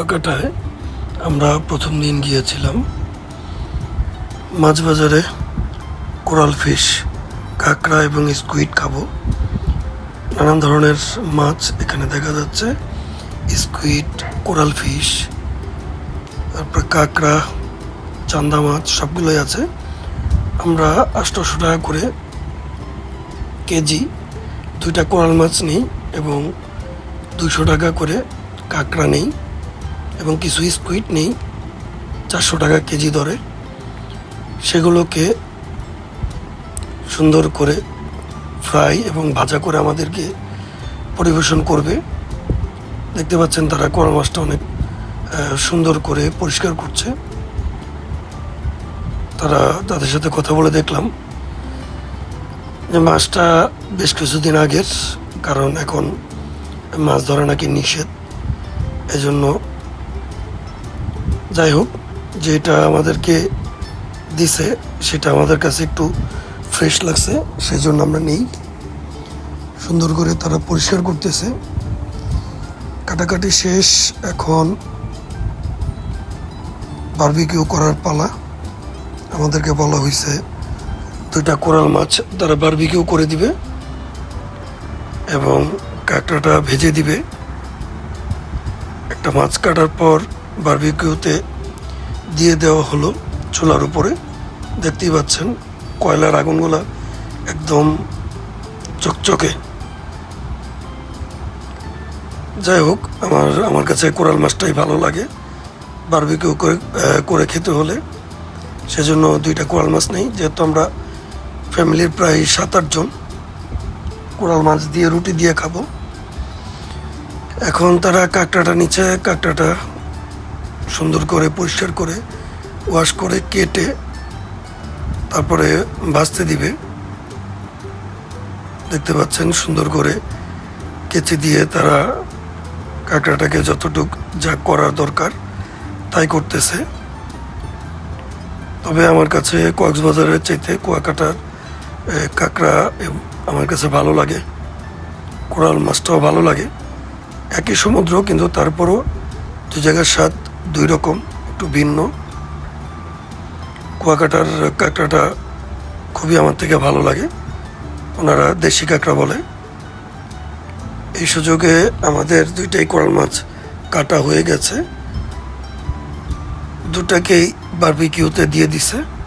কুয়াকাটায় আমরা প্রথম দিন গিয়েছিলাম মাছ বাজারে। কোরাল ফিশ, কাঁকড়া এবং স্কুইড খাবো। নানান ধরনের মাছ এখানে দেখা যাচ্ছে, স্কুইড, কোরাল ফিশ, তারপর কাঁকড়া, চান্দা মাছ সবগুলোই আছে। আমরা 800 টাকা করে কেজি দুইটা কোরাল মাছ নিই এবং 200 টাকা করে কাঁকড়া নেই এবং কিছু স্কুইড নেই 400 টাকা কেজি দরে। সেগুলোকে সুন্দর করে ফ্রাই এবং ভাজা করে আমাদেরকে পরিবেশন করবে। দেখতে পাচ্ছেন তারা কোরাল মাছটা অনেক সুন্দর করে পরিষ্কার করছে। তাদের সাথে কথা বলে দেখলাম যে মাছটা বেশ কিছুদিন আগের, কারণ এখন মাছ ধরা নাকি নিষেধ। এজন্য যাই হোক, যেটা আমাদেরকে দিছে সেটা আমাদের কাছে একটু ফ্রেশ লাগছে, সেই জন্য আমরা নেই। সুন্দর করে তারা পরিষ্কার করতেছে। কাটাকাটি শেষ, এখন বারবিকিউ করার পালা। আমাদেরকে বলা হয়েছে 2টা কোরাল মাছ তারা বারবিকিউ করে দিবে এবং কাঁকড়াটা ভেজে দিবে। একটা মাছ কাটার পর বারবিকিউতে দিয়ে দেওয়া হলো চুলার উপরে। দেখতেই পাচ্ছেন কয়লার আগুনগুলা একদম চকচকে। যাই হোক, আমার কাছে কোরাল মাছটাই ভালো লাগে বারবিকিউ করে খেতে হলে। সেজন্য 2টা কোরাল মাছ নেই, যেহেতু আমরা ফ্যামিলির প্রায় 7-8 জন। কোরাল মাছ দিয়ে রুটি দিয়ে খাবো। এখন তারা কাঁকড়াটা নিচে, কাঁকড়াটা সুন্দর করে পরিষ্কার করে ওয়াশ করে কেটে তারপরে ভাজতে দিবে। দেখতে পাচ্ছেন সুন্দর করে কেচি দিয়ে তারা কাঁকড়াটাকে যতটুক যা করার দরকার তাই করতেছে। তবে আমার কাছে কক্সবাজারের চাইতে কুয়াকাটার কাঁকড়া আমার কাছে ভালো লাগে, কোরাল মাছটাও ভালো লাগে। একই সমুদ্র, কিন্তু তারপরও 2 জায়গার স্বাদ 2 রকম, একটু ভিন্ন। কুয়াকাটার কাঁকড়াটা খুবই আমার থেকে ভালো লাগে, ওনারা দেশি কাঁকড়া বলে। এই সুযোগে আমাদের 2টাই কোরাল মাছ কাটা হয়ে গেছে, 2টাকেই বারবিকিউতে দিয়ে দিছে।